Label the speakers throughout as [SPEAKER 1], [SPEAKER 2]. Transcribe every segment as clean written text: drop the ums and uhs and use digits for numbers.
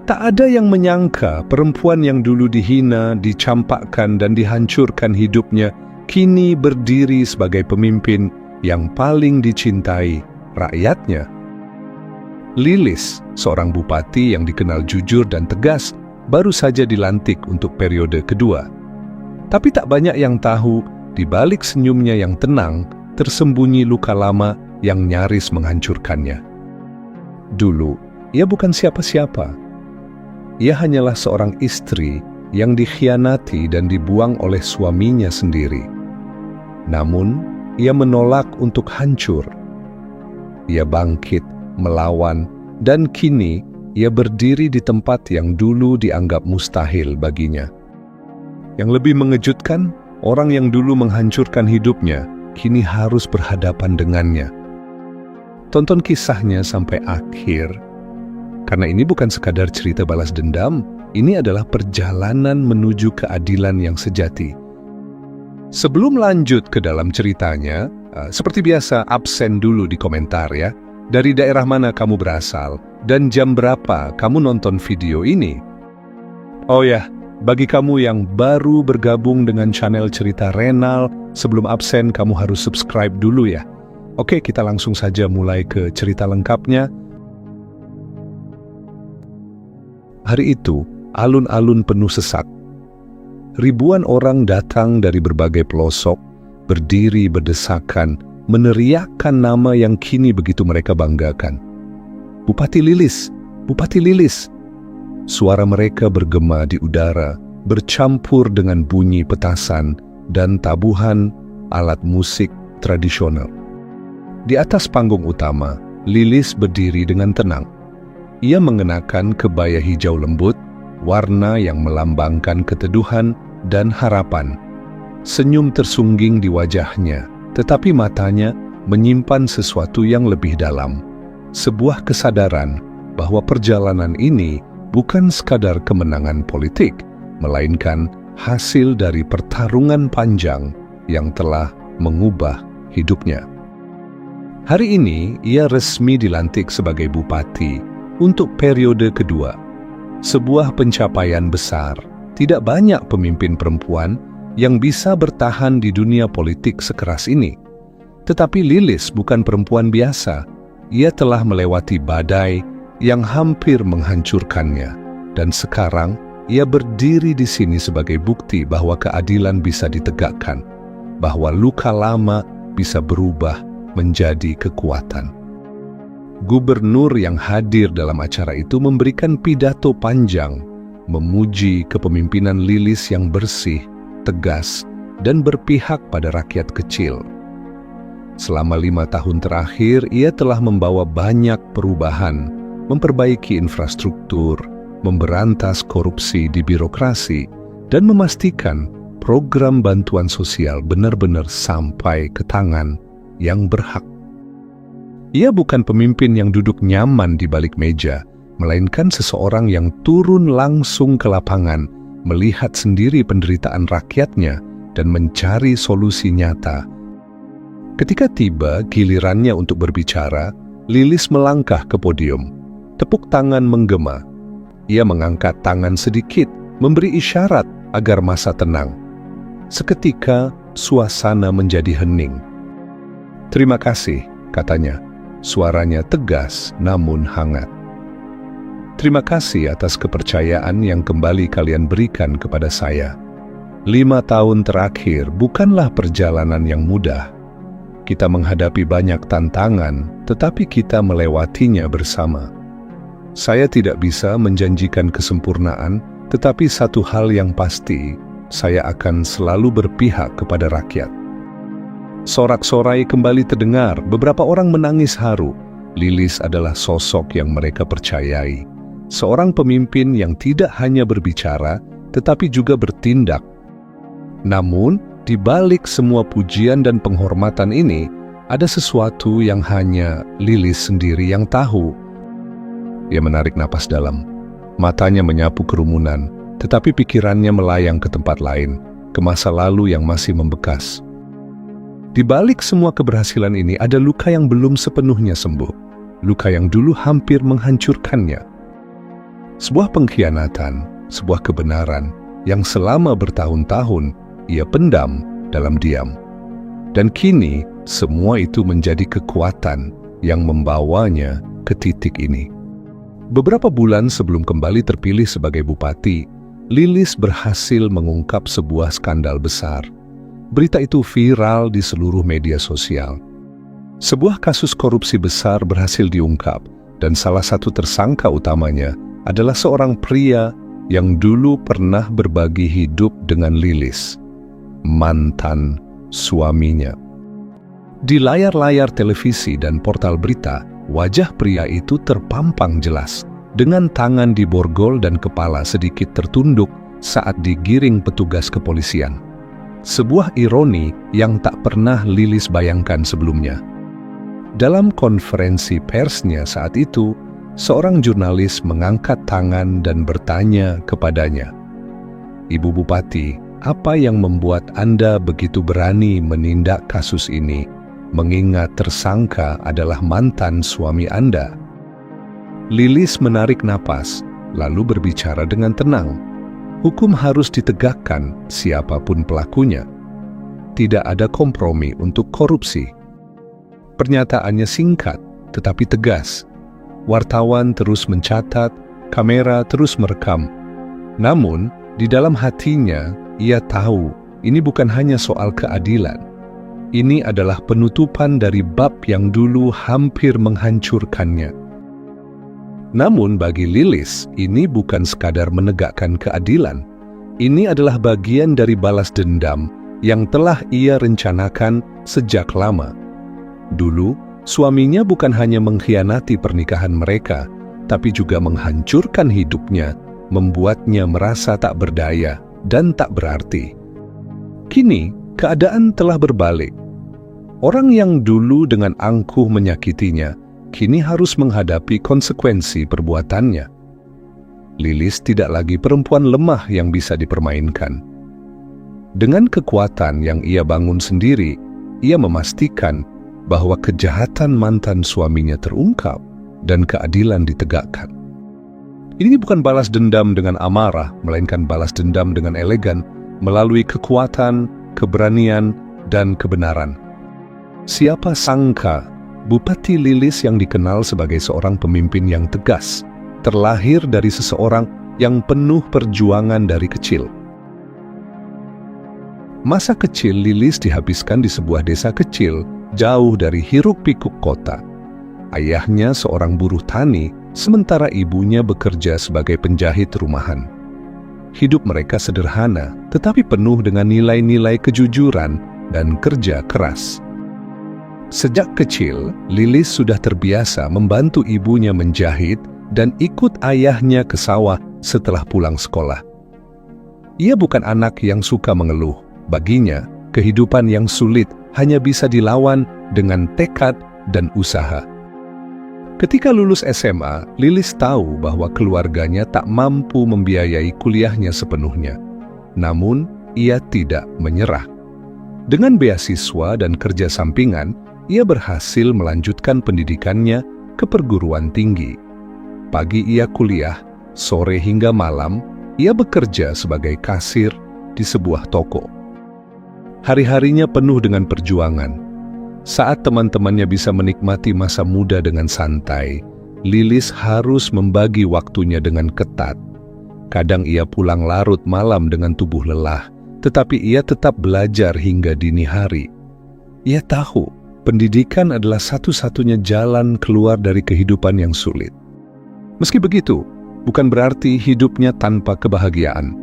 [SPEAKER 1] Tak ada yang menyangka perempuan yang dulu dihina, dicampakkan dan dihancurkan hidupnya kini berdiri sebagai pemimpin yang paling dicintai rakyatnya. Lilis, seorang bupati yang dikenal jujur dan tegas, baru saja dilantik untuk periode kedua. Tapi tak banyak yang tahu, di balik senyumnya yang tenang, tersembunyi luka lama yang nyaris menghancurkannya. Dulu, ia bukan siapa-siapa. Ia hanyalah seorang istri yang dikhianati dan dibuang oleh suaminya sendiri. Namun, ia menolak untuk hancur. Ia bangkit, melawan, dan kini ia berdiri di tempat yang dulu dianggap mustahil baginya. Yang lebih mengejutkan, orang yang dulu menghancurkan hidupnya kini harus berhadapan dengannya. Tonton kisahnya sampai akhir, karena ini bukan sekadar cerita balas dendam, ini adalah perjalanan menuju keadilan yang sejati. Sebelum lanjut ke dalam ceritanya, seperti biasa absen dulu di komentar ya. Dari daerah mana kamu berasal dan jam berapa kamu nonton video ini? Oh ya, bagi kamu yang baru bergabung dengan channel Cerita Renal, sebelum absen kamu harus subscribe dulu ya. Oke, kita langsung saja mulai ke cerita lengkapnya. Hari itu, alun-alun penuh sesak. Ribuan orang datang dari berbagai pelosok, berdiri berdesakan, meneriakkan nama yang kini begitu mereka banggakan. Bupati Lilis, Bupati Lilis. Suara mereka bergema di udara, bercampur dengan bunyi petasan dan tabuhan alat musik tradisional. Di atas panggung utama, Lilis berdiri dengan tenang. Ia mengenakan kebaya hijau lembut, warna yang melambangkan keteduhan dan harapan. Senyum tersungging di wajahnya, tetapi matanya menyimpan sesuatu yang lebih dalam. Sebuah kesadaran bahwa perjalanan ini bukan sekadar kemenangan politik, melainkan hasil dari pertarungan panjang yang telah mengubah hidupnya. Hari ini, ia resmi dilantik sebagai bupati untuk periode kedua. Sebuah pencapaian besar. Tidak banyak pemimpin perempuan yang bisa bertahan di dunia politik sekeras ini. Tetapi Lilis bukan perempuan biasa. Ia telah melewati badai yang hampir menghancurkannya. Dan sekarang, ia berdiri di sini sebagai bukti bahwa keadilan bisa ditegakkan. Bahwa luka lama bisa berubah menjadi kekuatan. Gubernur yang hadir dalam acara itu memberikan pidato panjang, memuji kepemimpinan Lilis yang bersih, tegas, dan berpihak pada rakyat kecil. Selama 5 tahun terakhir, ia telah membawa banyak perubahan, memperbaiki infrastruktur, memberantas korupsi di birokrasi, dan memastikan program bantuan sosial benar-benar sampai ke tangan yang berhak. Ia bukan pemimpin yang duduk nyaman di balik meja, melainkan seseorang yang turun langsung ke lapangan, melihat sendiri penderitaan rakyatnya, dan mencari solusi nyata. Ketika tiba gilirannya untuk berbicara, Lilis melangkah ke podium. Tepuk tangan menggema. Ia mengangkat tangan sedikit, memberi isyarat agar masa tenang. Seketika, suasana menjadi hening. "Terima kasih," katanya. Suaranya tegas namun hangat. "Terima kasih atas kepercayaan yang kembali kalian berikan kepada saya. 5 tahun terakhir bukanlah perjalanan yang mudah. Kita menghadapi banyak tantangan, tetapi kita melewatinya bersama. Saya tidak bisa menjanjikan kesempurnaan, tetapi satu hal yang pasti, saya akan selalu berpihak kepada rakyat." Sorak-sorai kembali terdengar, beberapa orang menangis haru. Lilis adalah sosok yang mereka percayai. Seorang pemimpin yang tidak hanya berbicara, tetapi juga bertindak. Namun, di balik semua pujian dan penghormatan ini, ada sesuatu yang hanya Lilis sendiri yang tahu. Ia menarik napas dalam. Matanya menyapu kerumunan, tetapi pikirannya melayang ke tempat lain, ke masa lalu yang masih membekas. Di balik semua keberhasilan ini ada luka yang belum sepenuhnya sembuh. Luka yang dulu hampir menghancurkannya. Sebuah pengkhianatan, sebuah kebenaran yang selama bertahun-tahun ia pendam dalam diam. Dan kini semua itu menjadi kekuatan yang membawanya ke titik ini. Beberapa bulan sebelum kembali terpilih sebagai bupati, Lilis berhasil mengungkap sebuah skandal besar. Berita itu viral di seluruh media sosial. Sebuah kasus korupsi besar berhasil diungkap, dan salah satu tersangka utamanya adalah seorang pria yang dulu pernah berbagi hidup dengan Lilis, mantan suaminya. Di layar-layar televisi dan portal berita, wajah pria itu terpampang jelas, dengan tangan diborgol dan kepala sedikit tertunduk saat digiring petugas kepolisian. Sebuah ironi yang tak pernah Lilis bayangkan sebelumnya. Dalam konferensi persnya saat itu, seorang jurnalis mengangkat tangan dan bertanya kepadanya, "Ibu Bupati, apa yang membuat Anda begitu berani menindak kasus ini, mengingat tersangka adalah mantan suami Anda?" Lilis menarik napas, lalu berbicara dengan tenang. Hukum harus ditegakkan siapapun pelakunya. Tidak ada kompromi untuk korupsi. Pernyataannya singkat, tetapi tegas. Wartawan terus mencatat, kamera terus merekam. Namun, di dalam hatinya, ia tahu ini bukan hanya soal keadilan. Ini adalah penutupan dari bab yang dulu hampir menghancurkannya. Namun bagi Lilis, ini bukan sekadar menegakkan keadilan. Ini adalah bagian dari balas dendam yang telah ia rencanakan sejak lama. Dulu, suaminya bukan hanya mengkhianati pernikahan mereka, tapi juga menghancurkan hidupnya, membuatnya merasa tak berdaya dan tak berarti. Kini, keadaan telah berbalik. Orang yang dulu dengan angkuh menyakitinya, kini harus menghadapi konsekuensi perbuatannya. Lilis tidak lagi perempuan lemah yang bisa dipermainkan. Dengan kekuatan yang ia bangun sendiri, ia memastikan bahwa kejahatan mantan suaminya terungkap dan keadilan ditegakkan. Ini bukan balas dendam dengan amarah, melainkan balas dendam dengan elegan, melalui kekuatan, keberanian, dan kebenaran. Siapa sangka, Bupati Lilis yang dikenal sebagai seorang pemimpin yang tegas, terlahir dari seseorang yang penuh perjuangan dari kecil. Masa kecil Lilis dihabiskan di sebuah desa kecil, jauh dari hiruk-pikuk kota. Ayahnya seorang buruh tani, sementara ibunya bekerja sebagai penjahit rumahan. Hidup mereka sederhana, tetapi penuh dengan nilai-nilai kejujuran dan kerja keras. Sejak kecil, Lilis sudah terbiasa membantu ibunya menjahit dan ikut ayahnya ke sawah setelah pulang sekolah. Ia bukan anak yang suka mengeluh. Baginya, kehidupan yang sulit hanya bisa dilawan dengan tekad dan usaha. Ketika lulus SMA, Lilis tahu bahwa keluarganya tak mampu membiayai kuliahnya sepenuhnya. Namun, ia tidak menyerah. Dengan beasiswa dan kerja sampingan, ia berhasil melanjutkan pendidikannya ke perguruan tinggi. Pagi ia kuliah, sore hingga malam, ia bekerja sebagai kasir di sebuah toko. Hari-harinya penuh dengan perjuangan. Saat teman-temannya bisa menikmati masa muda dengan santai, Lilis harus membagi waktunya dengan ketat. Kadang ia pulang larut malam dengan tubuh lelah, tetapi ia tetap belajar hingga dini hari. Ia tahu, pendidikan adalah satu-satunya jalan keluar dari kehidupan yang sulit. Meski begitu, bukan berarti hidupnya tanpa kebahagiaan.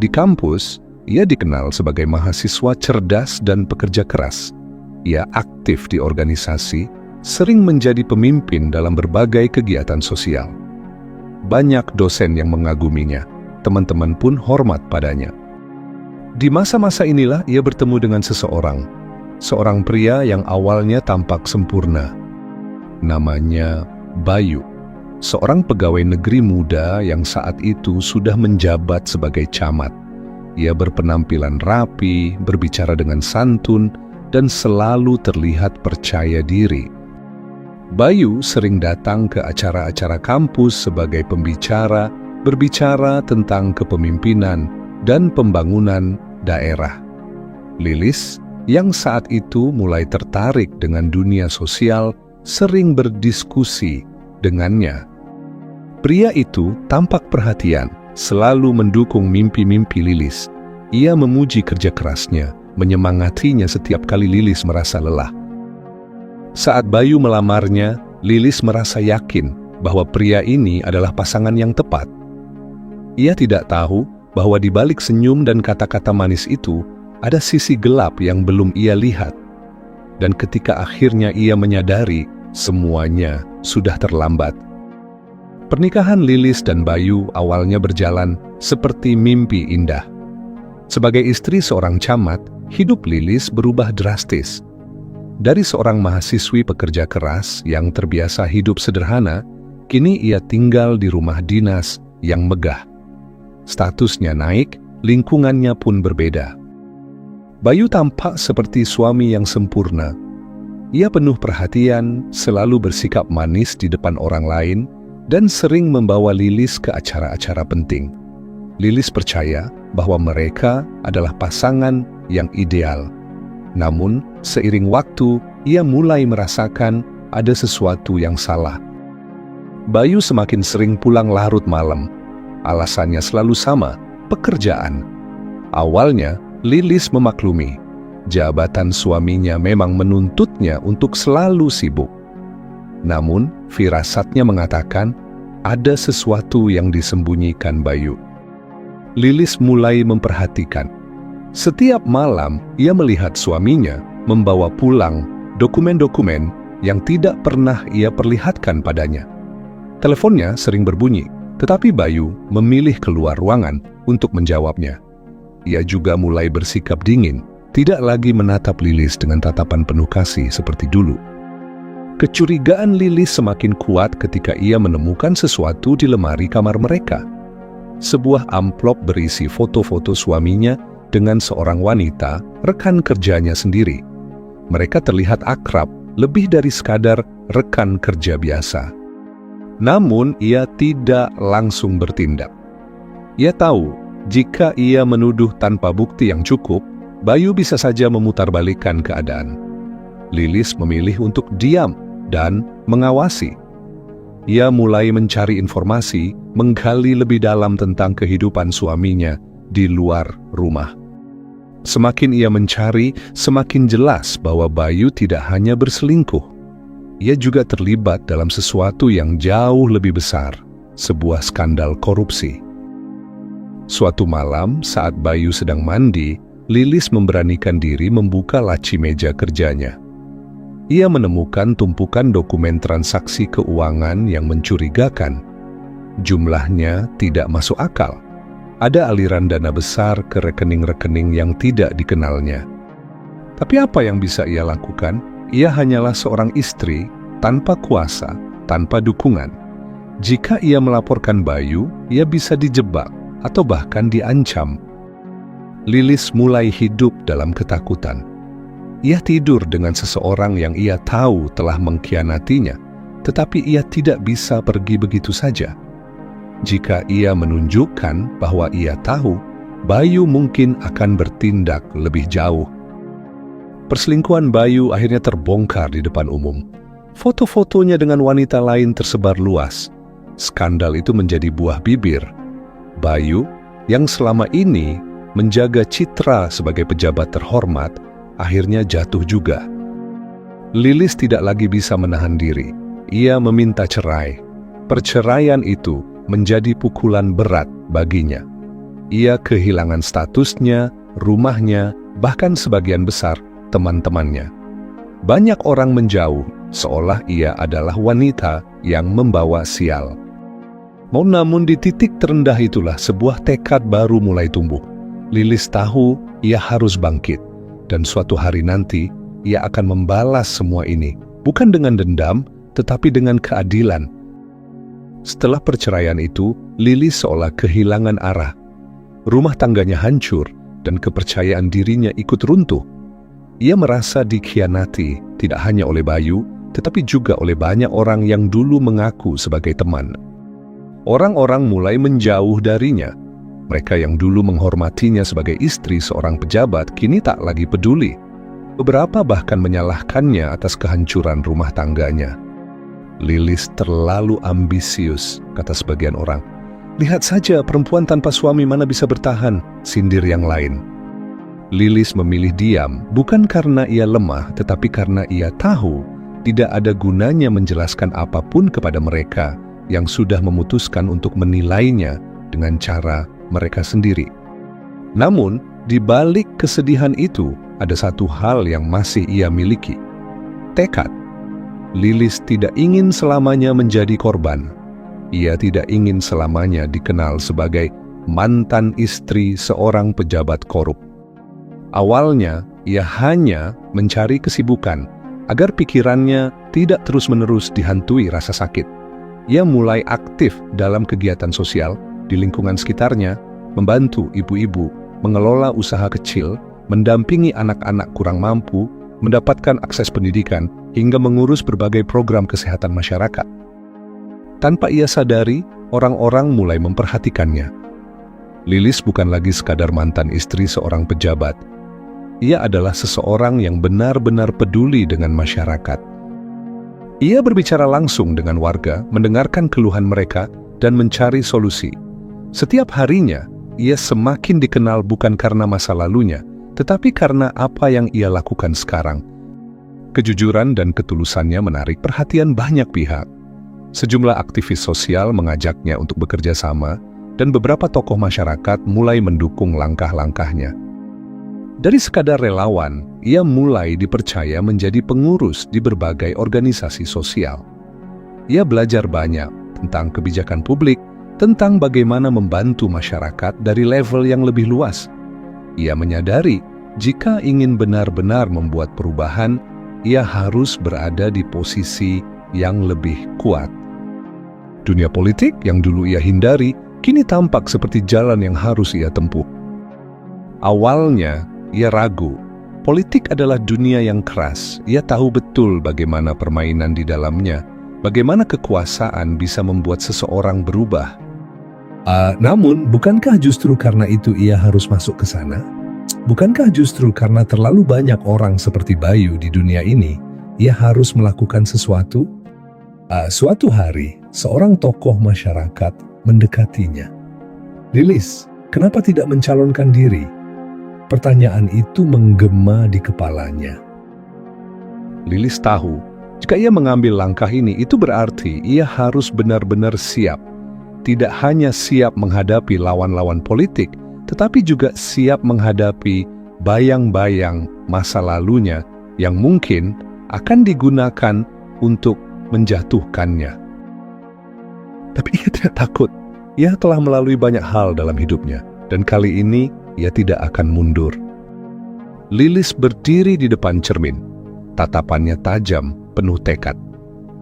[SPEAKER 1] Di kampus, ia dikenal sebagai mahasiswa cerdas dan pekerja keras. Ia aktif di organisasi, sering menjadi pemimpin dalam berbagai kegiatan sosial. Banyak dosen yang mengaguminya, teman-teman pun hormat padanya. Di masa-masa inilah ia bertemu dengan seorang pria yang awalnya tampak sempurna. Namanya Bayu, seorang pegawai negeri muda yang saat itu sudah menjabat sebagai camat. Ia berpenampilan rapi, berbicara dengan santun, dan selalu terlihat percaya diri. Bayu sering datang ke acara-acara kampus sebagai pembicara berbicara tentang kepemimpinan dan pembangunan daerah. Lilis, yang saat itu mulai tertarik dengan dunia sosial, sering berdiskusi dengannya. Pria itu tampak perhatian, selalu mendukung mimpi-mimpi Lilis. Ia memuji kerja kerasnya, menyemangatinya setiap kali Lilis merasa lelah. Saat Bayu melamarnya, Lilis merasa yakin bahwa pria ini adalah pasangan yang tepat. Ia tidak tahu bahwa di balik senyum dan kata-kata manis itu, ada sisi gelap yang belum ia lihat. Dan ketika akhirnya ia menyadari, semuanya sudah terlambat. Pernikahan Lilis dan Bayu awalnya berjalan seperti mimpi indah. Sebagai istri seorang camat, hidup Lilis berubah drastis. Dari seorang mahasiswi pekerja keras yang terbiasa hidup sederhana, kini ia tinggal di rumah dinas yang megah. Statusnya naik, lingkungannya pun berbeda. Bayu tampak seperti suami yang sempurna. Ia penuh perhatian, selalu bersikap manis di depan orang lain, dan sering membawa Lilis ke acara-acara penting. Lilis percaya bahwa mereka adalah pasangan yang ideal. Namun, seiring waktu, ia mulai merasakan ada sesuatu yang salah. Bayu semakin sering pulang larut malam. Alasannya selalu sama, pekerjaan. Awalnya, Lilis memaklumi. Jabatan suaminya memang menuntutnya untuk selalu sibuk. Namun, firasatnya mengatakan ada sesuatu yang disembunyikan Bayu. Lilis mulai memperhatikan. Setiap malam, ia melihat suaminya membawa pulang dokumen-dokumen yang tidak pernah ia perlihatkan padanya. Teleponnya sering berbunyi, tetapi Bayu memilih keluar ruangan untuk menjawabnya. Ia juga mulai bersikap dingin, tidak lagi menatap Lilis dengan tatapan penuh kasih seperti dulu. Kecurigaan Lilis semakin kuat ketika ia menemukan sesuatu di lemari kamar mereka. Sebuah amplop berisi foto-foto suaminya dengan seorang wanita, rekan kerjanya sendiri. Mereka terlihat akrab, lebih dari sekadar rekan kerja biasa. Namun, ia tidak langsung bertindak. Ia tahu, jika ia menuduh tanpa bukti yang cukup, Bayu bisa saja memutarbalikkan keadaan. Lilis memilih untuk diam dan mengawasi. Ia mulai mencari informasi, menggali lebih dalam tentang kehidupan suaminya di luar rumah. Semakin ia mencari, semakin jelas bahwa Bayu tidak hanya berselingkuh. Ia juga terlibat dalam sesuatu yang jauh lebih besar, sebuah skandal korupsi. Suatu malam, saat Bayu sedang mandi, Lilis memberanikan diri membuka laci meja kerjanya. Ia menemukan tumpukan dokumen transaksi keuangan yang mencurigakan. Jumlahnya tidak masuk akal. Ada aliran dana besar ke rekening-rekening yang tidak dikenalnya. Tapi apa yang bisa ia lakukan? Ia hanyalah seorang istri, tanpa kuasa, tanpa dukungan. Jika ia melaporkan Bayu, ia bisa dijebak atau bahkan diancam. Lilis mulai hidup dalam ketakutan. Ia tidur dengan seseorang yang ia tahu telah mengkhianatinya, tetapi ia tidak bisa pergi begitu saja. Jika ia menunjukkan bahwa ia tahu, Bayu mungkin akan bertindak lebih jauh. Perselingkuhan Bayu akhirnya terbongkar di depan umum. Foto-fotonya dengan wanita lain tersebar luas. Skandal itu menjadi buah bibir. Bayu, yang selama ini menjaga citra sebagai pejabat terhormat, akhirnya jatuh juga. Lilis tidak lagi bisa menahan diri. Ia meminta cerai. Perceraian itu menjadi pukulan berat baginya. Ia kehilangan statusnya, rumahnya, bahkan sebagian besar teman-temannya. Banyak orang menjauh, seolah ia adalah wanita yang membawa sial. Namun di titik terendah itulah sebuah tekad baru mulai tumbuh. Lilis tahu ia harus bangkit. Dan suatu hari nanti, ia akan membalas semua ini, bukan dengan dendam, tetapi dengan keadilan. Setelah perceraian itu, Lilis seolah kehilangan arah. Rumah tangganya hancur, dan kepercayaan dirinya ikut runtuh. Ia merasa dikhianati, tidak hanya oleh Bayu, tetapi juga oleh banyak orang yang dulu mengaku sebagai teman. Orang-orang mulai menjauh darinya. Mereka yang dulu menghormatinya sebagai istri seorang pejabat kini tak lagi peduli. Beberapa bahkan menyalahkannya atas kehancuran rumah tangganya. Lilis terlalu ambisius, kata sebagian orang. Lihat saja perempuan tanpa suami mana bisa bertahan, sindir yang lain. Lilis memilih diam bukan karena ia lemah, tetapi karena ia tahu tidak ada gunanya menjelaskan apapun kepada mereka yang sudah memutuskan untuk menilainya dengan cara mereka sendiri. Namun, di balik kesedihan itu, ada satu hal yang masih ia miliki. Tekad. Lilis tidak ingin selamanya menjadi korban. Ia tidak ingin selamanya dikenal sebagai mantan istri seorang pejabat korup. Awalnya, ia hanya mencari kesibukan agar pikirannya tidak terus-menerus dihantui rasa sakit. Ia mulai aktif dalam kegiatan sosial di lingkungan sekitarnya, membantu ibu-ibu mengelola usaha kecil, mendampingi anak-anak kurang mampu, mendapatkan akses pendidikan, hingga mengurus berbagai program kesehatan masyarakat. Tanpa ia sadari, orang-orang mulai memperhatikannya. Lilis bukan lagi sekadar mantan istri seorang pejabat. Ia adalah seseorang yang benar-benar peduli dengan masyarakat. Ia berbicara langsung dengan warga, mendengarkan keluhan mereka, dan mencari solusi. Setiap harinya, ia semakin dikenal bukan karena masa lalunya, tetapi karena apa yang ia lakukan sekarang. Kejujuran dan ketulusannya menarik perhatian banyak pihak. Sejumlah aktivis sosial mengajaknya untuk bekerja sama, dan beberapa tokoh masyarakat mulai mendukung langkah-langkahnya. Dari sekadar relawan, ia mulai dipercaya menjadi pengurus di berbagai organisasi sosial. Ia belajar banyak tentang kebijakan publik, tentang bagaimana membantu masyarakat dari level yang lebih luas. Ia menyadari, jika ingin benar-benar membuat perubahan, ia harus berada di posisi yang lebih kuat. Dunia politik yang dulu ia hindari, kini tampak seperti jalan yang harus ia tempuh. Awalnya, ia ragu. Politik adalah dunia yang keras. Ia tahu betul bagaimana permainan di dalamnya, bagaimana kekuasaan bisa membuat seseorang berubah. Namun, bukankah justru karena itu ia harus masuk ke sana? Bukankah justru karena terlalu banyak orang seperti Bayu di dunia ini, ia harus melakukan sesuatu? Suatu hari, seorang tokoh masyarakat mendekatinya. Lilis, kenapa tidak mencalonkan diri? Pertanyaan itu menggema di kepalanya. Lilis tahu, jika ia mengambil langkah ini, itu berarti ia harus benar-benar siap. Tidak hanya siap menghadapi lawan-lawan politik, tetapi juga siap menghadapi bayang-bayang masa lalunya yang mungkin akan digunakan untuk menjatuhkannya. Tapi ia tidak takut. Ia telah melalui banyak hal dalam hidupnya, dan kali ini ia tidak akan mundur. Lilis berdiri di depan cermin. Tatapannya tajam, penuh tekad.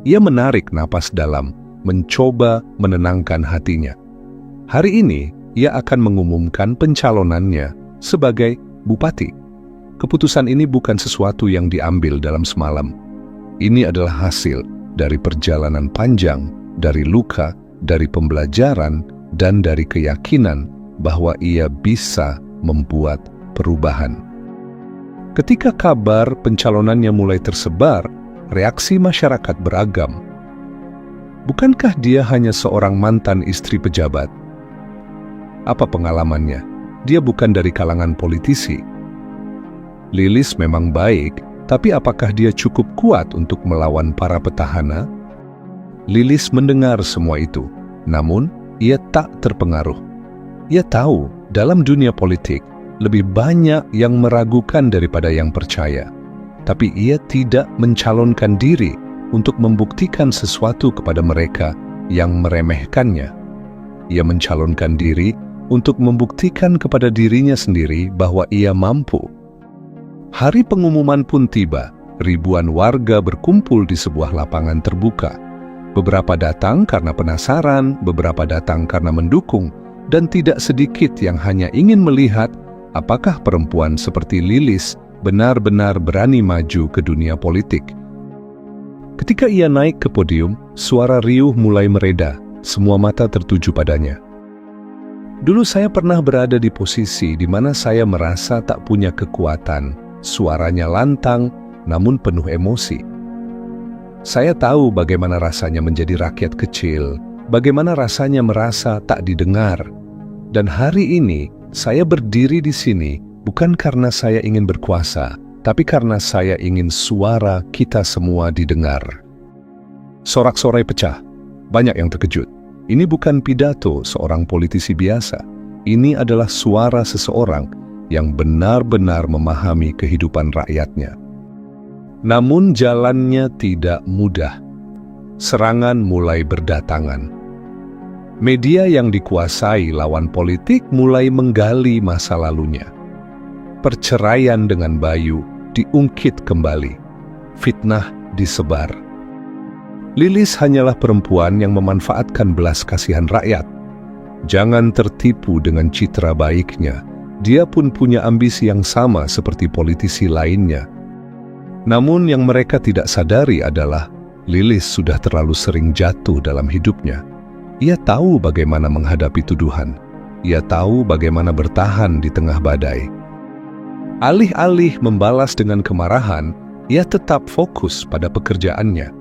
[SPEAKER 1] Ia menarik napas dalam, mencoba menenangkan hatinya. Hari ini, ia akan mengumumkan pencalonannya sebagai bupati. Keputusan ini bukan sesuatu yang diambil dalam semalam. Ini adalah hasil dari perjalanan panjang, dari luka, dari pembelajaran, dan dari keyakinan bahwa ia bisa membuat perubahan. Ketika kabar pencalonannya mulai tersebar, reaksi masyarakat beragam. Bukankah dia hanya seorang mantan istri pejabat? Apa pengalamannya? Dia bukan dari kalangan politisi. Lilis memang baik, tapi apakah dia cukup kuat untuk melawan para petahana? Lilis mendengar semua itu, namun ia tak terpengaruh. Ia tahu, dalam dunia politik, lebih banyak yang meragukan daripada yang percaya. Tapi ia tidak mencalonkan diri untuk membuktikan sesuatu kepada mereka yang meremehkannya. Ia mencalonkan diri untuk membuktikan kepada dirinya sendiri bahwa ia mampu. Hari pengumuman pun tiba. Ribuan warga berkumpul di sebuah lapangan terbuka. Beberapa datang karena penasaran, beberapa datang karena mendukung, dan tidak sedikit yang hanya ingin melihat apakah perempuan seperti Lilis benar-benar berani maju ke dunia politik. Ketika ia naik ke podium, suara riuh mulai mereda. Semua mata tertuju padanya. Dulu saya pernah berada di posisi di mana saya merasa tak punya kekuatan, suaranya lantang, namun penuh emosi. Saya tahu bagaimana rasanya menjadi rakyat kecil, bagaimana rasanya merasa tak didengar. Dan hari ini, saya berdiri di sini bukan karena saya ingin berkuasa, tapi karena saya ingin suara kita semua didengar. Sorak-sorai pecah, banyak yang terkejut. Ini bukan pidato seorang politisi biasa. Ini adalah suara seseorang yang benar-benar memahami kehidupan rakyatnya. Namun jalannya tidak mudah. Serangan mulai berdatangan. Media yang dikuasai lawan politik mulai menggali masa lalunya. Perceraian dengan Bayu diungkit kembali. Fitnah disebar. Lilis hanyalah perempuan yang memanfaatkan belas kasihan rakyat. Jangan tertipu dengan citra baiknya. Dia pun punya ambisi yang sama seperti politisi lainnya. Namun yang mereka tidak sadari adalah Lilis sudah terlalu sering jatuh dalam hidupnya. Ia tahu bagaimana menghadapi tuduhan. Ia tahu bagaimana bertahan di tengah badai. Alih-alih membalas dengan kemarahan, ia tetap fokus pada pekerjaannya.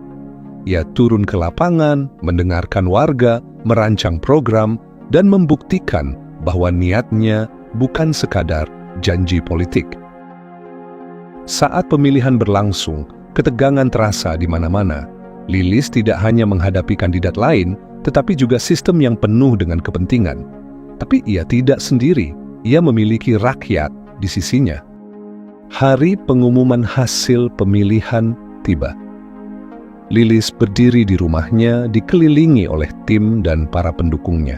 [SPEAKER 1] Ia turun ke lapangan, mendengarkan warga, merancang program, dan membuktikan bahwa niatnya bukan sekadar janji politik. Saat pemilihan berlangsung, ketegangan terasa di mana-mana. Lilis tidak hanya menghadapi kandidat lain, tetapi juga sistem yang penuh dengan kepentingan. Tapi ia tidak sendiri, ia memiliki rakyat di sisinya. Hari pengumuman hasil pemilihan tiba. Lilis berdiri di rumahnya dikelilingi oleh tim dan para pendukungnya.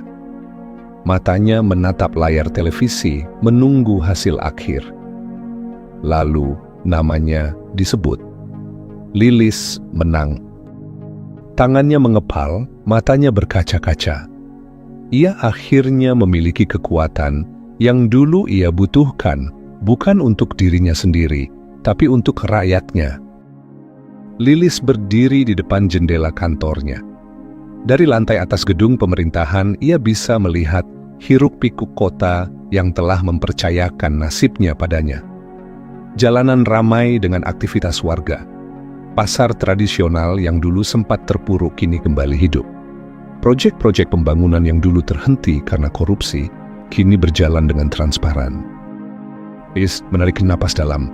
[SPEAKER 1] Matanya menatap layar televisi menunggu hasil akhir. Lalu namanya disebut. Lilis menang. Tangannya mengepal, matanya berkaca-kaca. Ia akhirnya memiliki kekuatan yang dulu ia butuhkan, bukan untuk dirinya sendiri, tapi untuk rakyatnya. Lilis berdiri di depan jendela kantornya. Dari lantai atas gedung pemerintahan, ia bisa melihat hiruk-pikuk kota yang telah mempercayakan nasibnya padanya. Jalanan ramai dengan aktivitas warga. Pasar tradisional yang dulu sempat terpuruk kini kembali hidup. Proyek-proyek pembangunan yang dulu terhenti karena korupsi, kini berjalan dengan transparan. Lilis menarik napas dalam.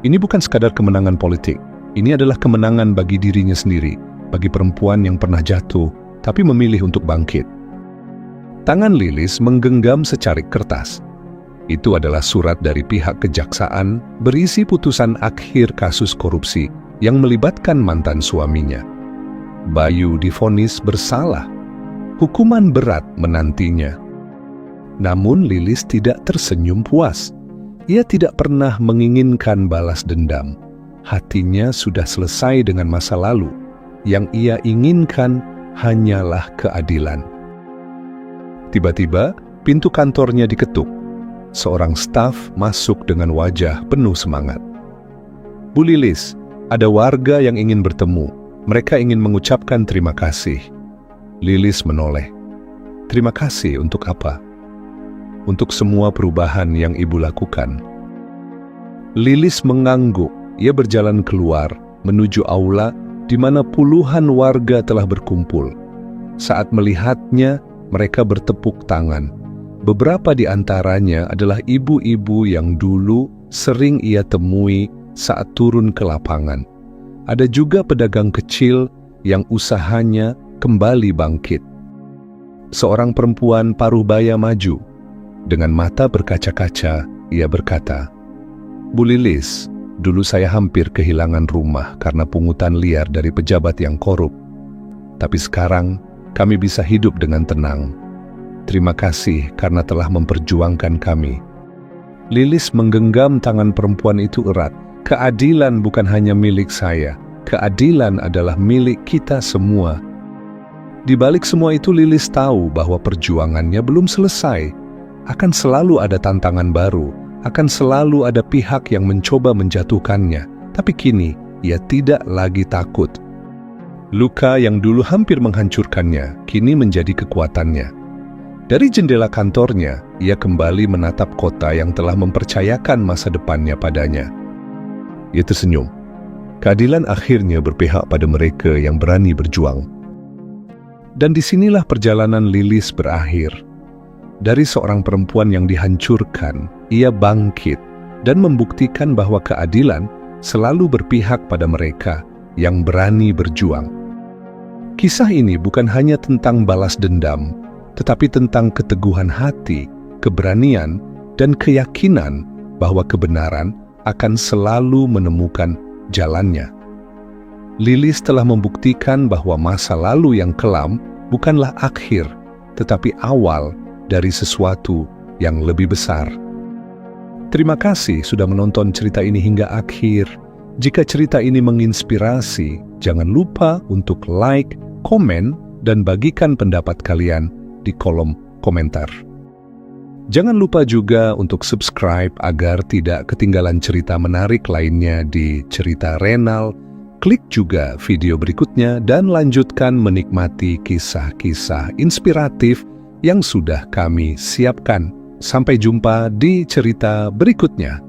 [SPEAKER 1] Ini bukan sekadar kemenangan politik. Ini adalah kemenangan bagi dirinya sendiri, bagi perempuan yang pernah jatuh, tapi memilih untuk bangkit. Tangan Lilis menggenggam secarik kertas. Itu adalah surat dari pihak kejaksaan berisi putusan akhir kasus korupsi yang melibatkan mantan suaminya. Bayu divonis bersalah. Hukuman berat menantinya. Namun Lilis tidak tersenyum puas. Ia tidak pernah menginginkan balas dendam. Hatinya sudah selesai dengan masa lalu. Yang ia inginkan hanyalah keadilan. Tiba-tiba, pintu kantornya diketuk. Seorang staf masuk dengan wajah penuh semangat. Bu Lilis, ada warga yang ingin bertemu. Mereka ingin mengucapkan terima kasih. Lilis menoleh. Terima kasih untuk apa? Untuk semua perubahan yang ibu lakukan. Lilis mengangguk. Ia berjalan keluar, menuju aula di mana puluhan warga telah berkumpul. Saat melihatnya, mereka bertepuk tangan. Beberapa di antaranya adalah ibu-ibu yang dulu sering ia temui saat turun ke lapangan. Ada juga pedagang kecil yang usahanya kembali bangkit. Seorang perempuan paruh baya maju. Dengan mata berkaca-kaca, ia berkata, Bu Lilis, dulu saya hampir kehilangan rumah karena pungutan liar dari pejabat yang korup. Tapi sekarang kami bisa hidup dengan tenang. Terima kasih karena telah memperjuangkan kami. Lilis menggenggam tangan perempuan itu erat. Keadilan bukan hanya milik saya. Keadilan adalah milik kita semua. Di balik semua itu Lilis tahu bahwa perjuangannya belum selesai. Akan selalu ada tantangan baru. Akan selalu ada pihak yang mencoba menjatuhkannya. Tapi kini, ia tidak lagi takut. Luka yang dulu hampir menghancurkannya, kini menjadi kekuatannya. Dari jendela kantornya, ia kembali menatap kota yang telah mempercayakan masa depannya padanya. Ia tersenyum. Keadilan akhirnya berpihak pada mereka yang berani berjuang. Dan disinilah perjalanan Lilis berakhir. Dari seorang perempuan yang dihancurkan, ia bangkit dan membuktikan bahwa keadilan selalu berpihak pada mereka yang berani berjuang. Kisah ini bukan hanya tentang balas dendam, tetapi tentang keteguhan hati, keberanian, dan keyakinan bahwa kebenaran akan selalu menemukan jalannya. Lilis telah membuktikan bahwa masa lalu yang kelam bukanlah akhir, tetapi awal dari sesuatu yang lebih besar. Terima kasih sudah menonton cerita ini hingga akhir. Jika cerita ini menginspirasi, jangan lupa untuk like, komen, dan bagikan pendapat kalian di kolom komentar. Jangan lupa juga untuk subscribe agar tidak ketinggalan cerita menarik lainnya di Cerita Renal. Klik juga video berikutnya dan lanjutkan menikmati kisah-kisah inspiratif yang sudah kami siapkan. Sampai jumpa di cerita berikutnya.